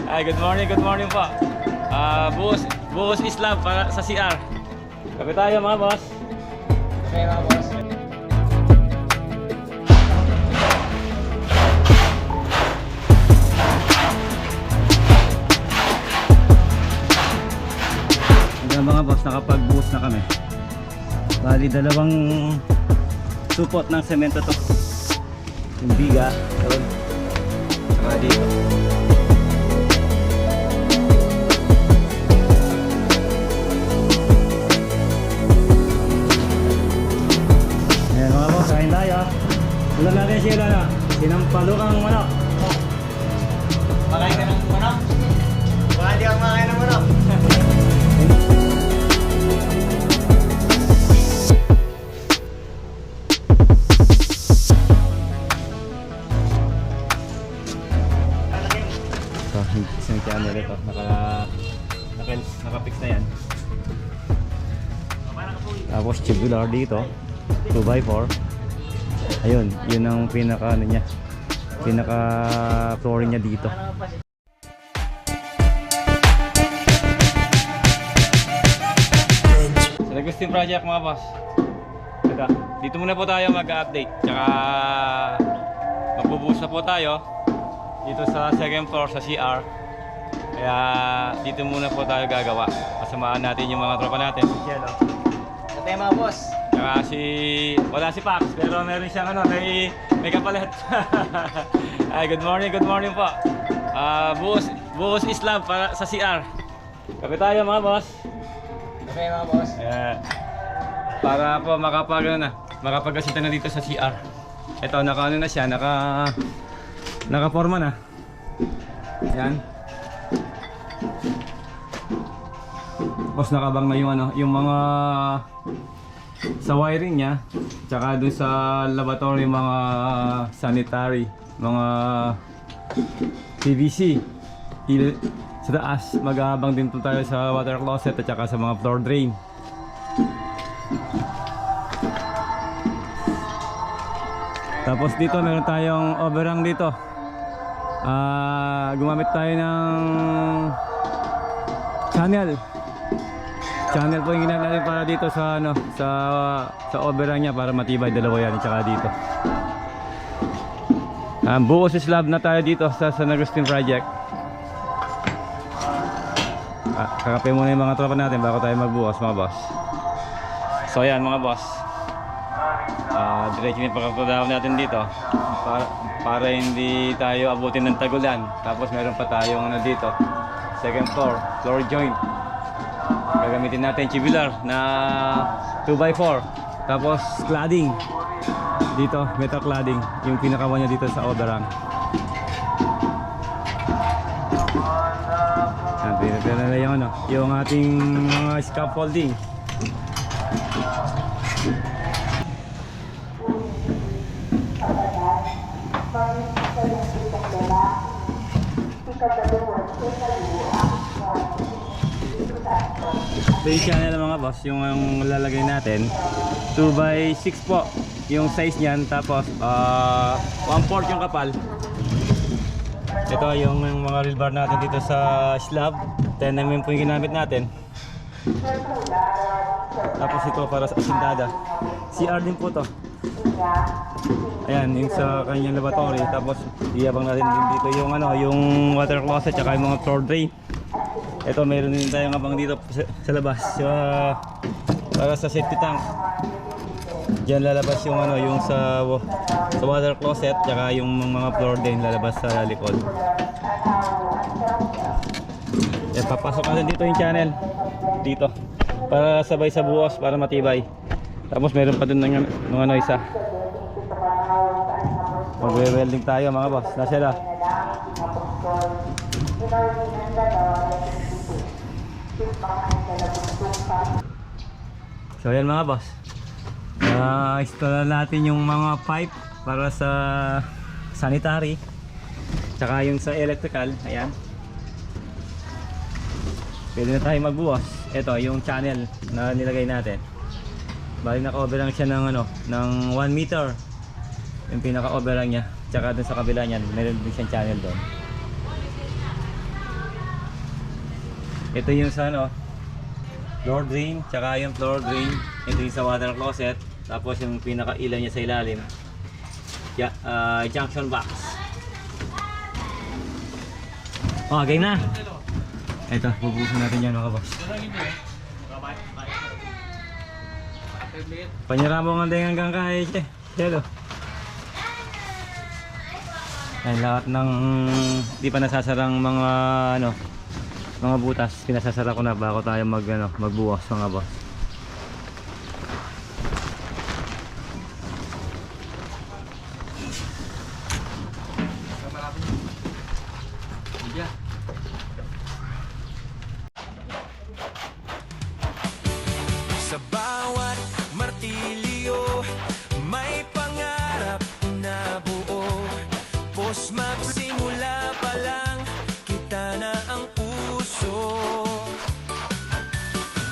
Ay, good morning po. Buhos Islam para sa CR. Kape tayo mga boss. Okay mga boss. Hanggang mga boss, nakapag-buhos na kami. Bali, dalawang supot ng semento to. Yung biga, doon. Saka dito. Ayan mga boss, kain tayo. Ulan natin sila na. Sinampalukang manok. Makain ka ng manok? Baka di ako makain ng manok. So, isang camera ito. Naka-fix na yan. Tapos tubular dito. 2x4. Ayun, yun ang pinaka ano niya. Pinaka flooring niya dito. Sa Agustin project mga boss. Teka, dito muna po tayo mag-update. Tsaka magbubuhos na po tayo dito sa second floor sa CR. Kaya dito muna po tayo gagawa. Kasamaan natin yung mga tropa natin. Si Cielo. Ito yung mga boss. Tsaka wala si Pax, pero meron siyang ano, may kapalit. Ay, good morning po. Buhos Islam para sa CR. Kape tayo mga boss. Okay mga boss. Para po makapag-asita na dito sa CR. Ito, naka na siya, naka-forma na. Ayan. Tapos nakabang na yung mga sa wiring niya, tsaka dun sa lavatory, mga sanitary, mga PVC. Sa taas, mag-aabang din po tayo sa water closet at tsaka sa mga floor drain. Tapos dito meron tayong overhang dito. Gumamit tayo ng channel po yung ginamit natin para dito sa sa overhang niya, para matibay, dalawa yan at saka dito. Buhos slab na tayo dito sa San Agustin project. Kakape muna yung mga tropa natin bago tayo magbuhos mga boss. So yan mga boss, diretso yung pagkakadaw natin dito para hindi tayo abutin ng tagulan. Tapos meron pa tayong dito, second floor joint. Gagamitin natin tubular na 2x4. Tapos cladding dito, metal cladding, yung pinakawan niya dito sa overhang. Pinapila na yung ating mga scaffolding. So yung channel mga boss, yung lalagay natin 2x6 po yung size niyan. Tapos 1/4 yung kapal. Ito yung mga real bar natin dito sa slab, 10mm po yung ginamit natin. Tapos ito para sa asindada, CR din po to. Ayan, yung sa kanyang lavatory. Tapos iabang natin din dito yung yung water closet tsaka yung mga floor drain. Ito meron din tayong abang dito sa labas para sa safety tank. Diyan lalabas yung yung sa water closet tsaka yung mga floor drain lalabas sa likod. Papasok natin dito yung channel dito para sabay sa buhos, para matibay. Tapos meron pa dun ng isa. Magwe-welding tayo mga boss. Nasa na. So yan mga boss, install natin yung mga pipe para sa sanitary tsaka yung sa electrical. Ayan, pwede na tayo magbuhos. Ito yung channel na nilagay natin. Bali naka-over lang siya ng 1 meter yung pinaka-over lang niya. Tsaka dun sa kabila niyan meron din siyang channel doon. Ito yung sa ano, floor drain, tsaka yung floor drain. Ito yung sa water closet. Tapos yung pinaka-ilaw niya sa ilalim. Junction box. Oh, game na. Ito, bubusin natin yan mga boss. Panyara mo nga din hanggang kay Chelo. Ayan, lahat ng di pa nasasarang mga ano, mga butas, pinasasara ko na bago tayo magbuwas mga boss. Sa bawat martilyo, may pangarap na buo. Pos magsimula pa lang, kita na ang puso.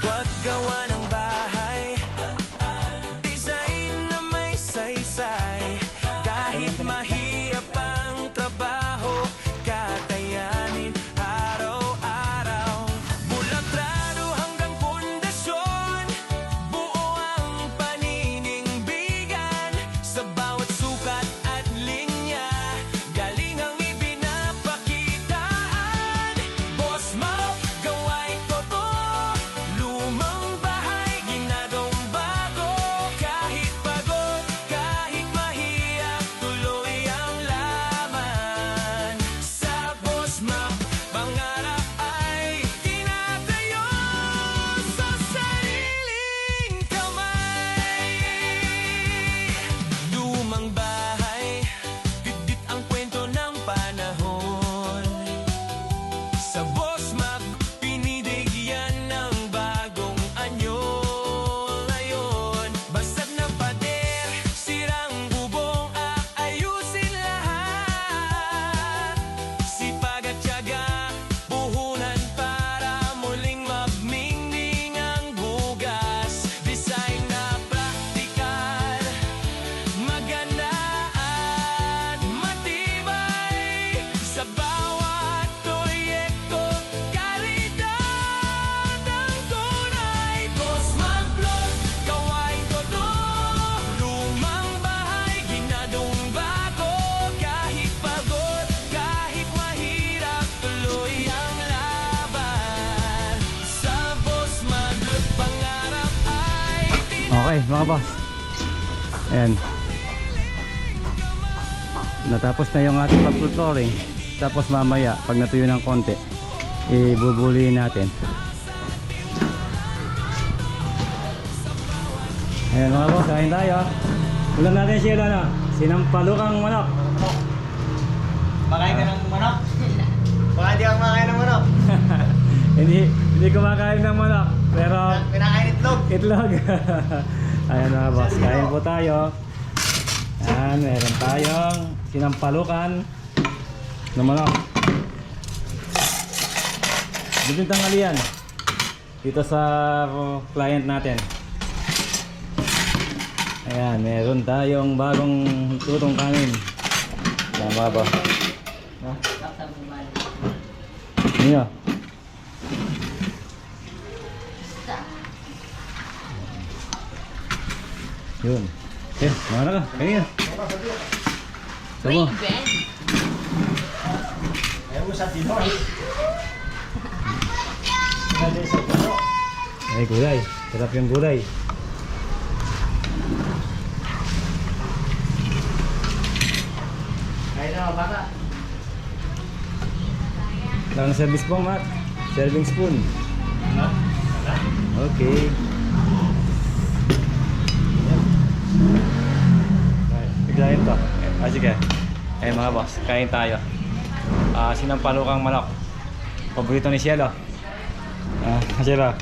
Huwag gawa ng bahay, design na may saysay. Kahit mahirap ang trabaho, kakayanin araw-araw. Bulaklado hanggang pundasyon, buo ang paninindigan. Sa bawat sukat at linya, galing ang ibinapakitaan. Boss Mau, gawain ko to. Lumang bahay, ginagawang bago. Kahit pagod, kahit mahirap, tuloy ang laman. Sa Boss Mau, pangarap ay tinatayo sa sariling kamay. Lumang bahay, bit-bit ang kwento ng panahon. Sa Boss Mac, pinidigyan ng bagong anyo. Ngayon, basag na pader, sirang bubong, aayusin lahat. Sipag at tiyaga, puhunan para muling magmingning ang bugas. Design na praktikal, maganda at matibay. Sa bawat proyekto, kalidad ang tunay. Boss Mac Block, gawain ko to. Lumang bahay, ginagawang bago. Kahit pagod, kahit mahirap, tuloy ang laban. Sa Boss Mac Block, pangarap ay Okay mga boss. Ayan. Natapos na yung ating pag-flooring. Tapos mamaya, pag natuyo ng konti, ibubulihin natin. Ayan mga boss, kain tayo. Ulam natin siya ano? Sinampalukang manok. Makain ka ng manok? Baka hindi ako makain ng manok. Hindi kumakain ng manok, pero Pinakain itlog. itlog. Ayan mga boss, kain po tayo. Ayan, meron tayong sinampalukan ng manok. Bibintang tanghalian dito sa client natin. Ayan, meron tayong bagong lutong kanin. Ayan mga boss. Nino? Yun. Eh, mana ka? Kanina. Sabo. Ayaw mo sa Pinoy. Ay, gulay. Sarap yung gulay. Kain na mga baka. Lang service po, Matt. Serving spoon. Okay. Biglayin to. Sige. Eh mga boss, kain tayo. Sinampalukang manok. Paborito ni Cielo. Cielo.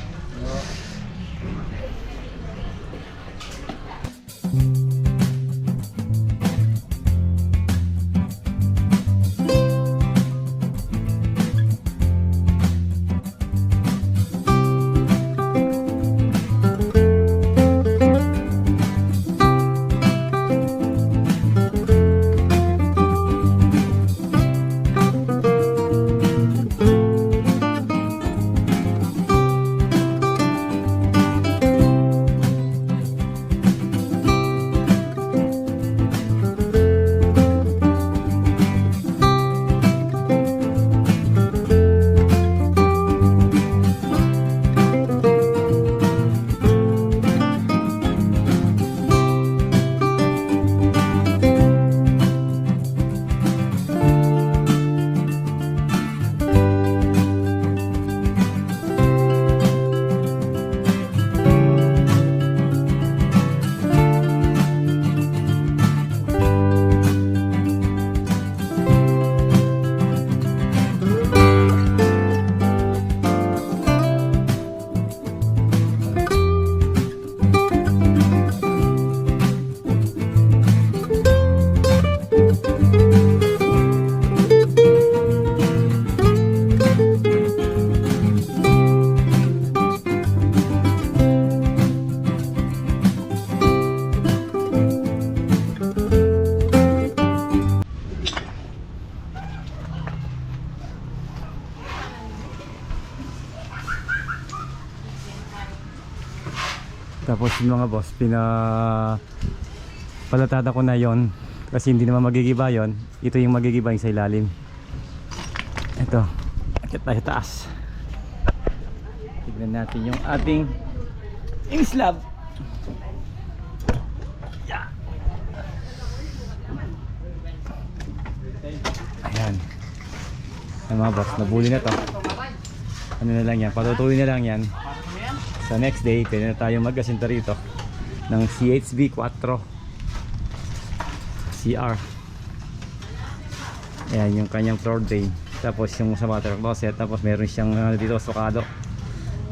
Tapos yung mga boss, palatada ko na yon kasi hindi naman magigiba yon. Ito yung magigiba yung sa ilalim. Ito, akit tayo taas. Tignan natin yung ating slab. Yeah. Ayan. Ay mga boss, nabuli na to. Ano na lang yan, patutuloy na lang yan. Sa next day, pwede na tayo mag-asinta rito ng CHB 4 CR. Ayan yung kanyang floor drain. Tapos yung sa water closet. Tapos meron siyang dito sukalo.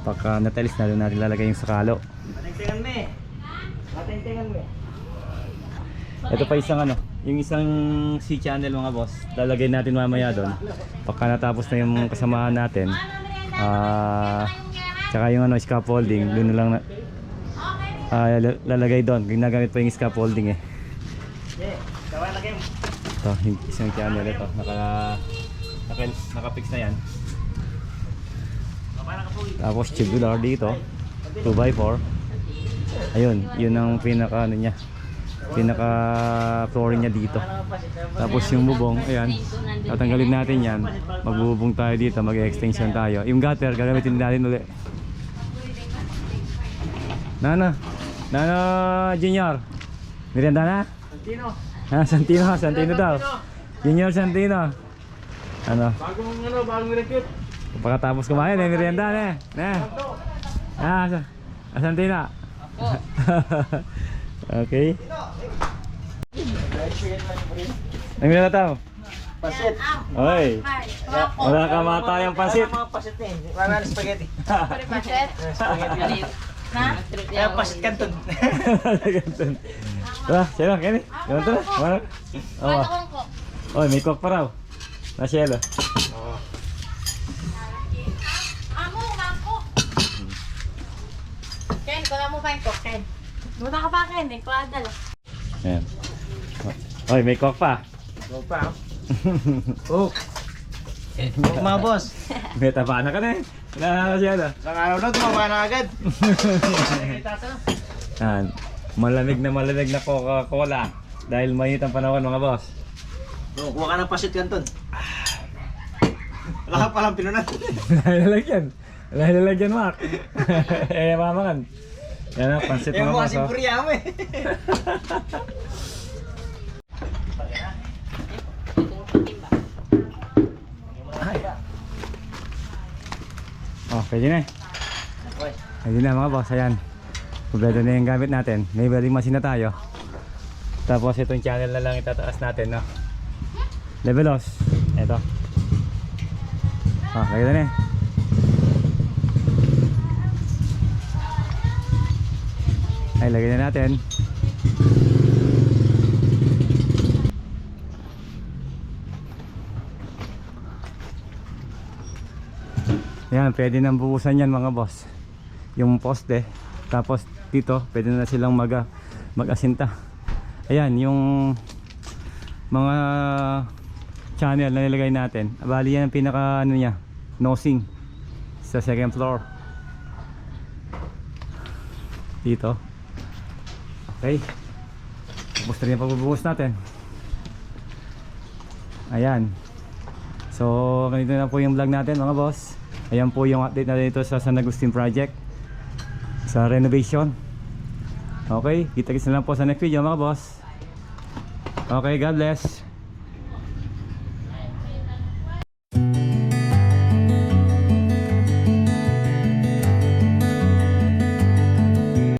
Pagka natalis na doon natin lalagay yung sukalo. Matintingan mo eh. Matintingan mo eh. Ito pa isang ano, yung isang C-channel mga boss. Lalagay natin mamaya doon. Pagka natapos na yung kasamahan natin. Tsaka yung ano, scaffolding. Doon na lang lalagay doon. Ginagamit pa yung scaffolding eh. Gawa na kayo. Ito, yung isang channel ito. Naka-fix na yan. Tapos tubular dito 2x4. Ayun, yun ang pinaka ano niya, pinaka flooring niya dito. Tapos yung bubong, ayan, tatanggalin natin yan. Magbubong tayo dito, mag-extension tayo. Yung gutter gagamitin natin ulit. Nana Junior, merienda na? Santino daw. Junior Santino. Ano? Bagong recruit. Pagkatapos kumain, merienda na. Santino. Okay. Ang merienda tao. Pasit. Oy. Wala ka matayang pasit. Mga pasit eh. Wala na spaghetti. Paset? Spaghetti. Na? Kaya pasit kanton. Wala, sino? Kani? Ganun to na? Wala. Oh. Oy, may cook pa raw. Na Cielo. Amo, mangko. Ken, kuna mo pa yung cook, Ken. Muna ka pa, Ken. Hindi ko adal. Ayan. Oy, may cook pa. Go pa. Oh. Mga boss. May taba na ka na eh. Wala na Cielo. Sa araw na tumaba na agad. Ayan. Malamig na Coca-Cola. Dahil mainit ang panahon mga boss. Kuha ka ng pasit kanton. Wala ka palang pinunan. Lalagyan Mark. Eh mamakan. Yan na, pansit mga Yung boss. mga sipurya mo eh. Oh, pwede na eh. Pwede na mga boss, ayan. Kompleto na yung gamit natin. May welding machine na tayo. Tapos itong channel na lang itataas natin, no? Levelos. Ito. Oh, lagyan na eh. Ay, lagyan na natin. Yan, pwede nang buusan yan mga boss. Yung poste. Tapos dito, pwede na silang mag-asinta. Ayan, yung mga channel na nilagay natin. Bali yan ang pinaka ano niya, nosing sa second floor. Dito. Okay. Tapos na rin ang pagbubuhos natin. Ayan. So, ganito na po yung vlog natin mga boss. Ayan po yung update natin dito sa San Agustin Project. Sa renovation. Okay, kita-kits na lang po sa next video mga boss. Okay, God bless.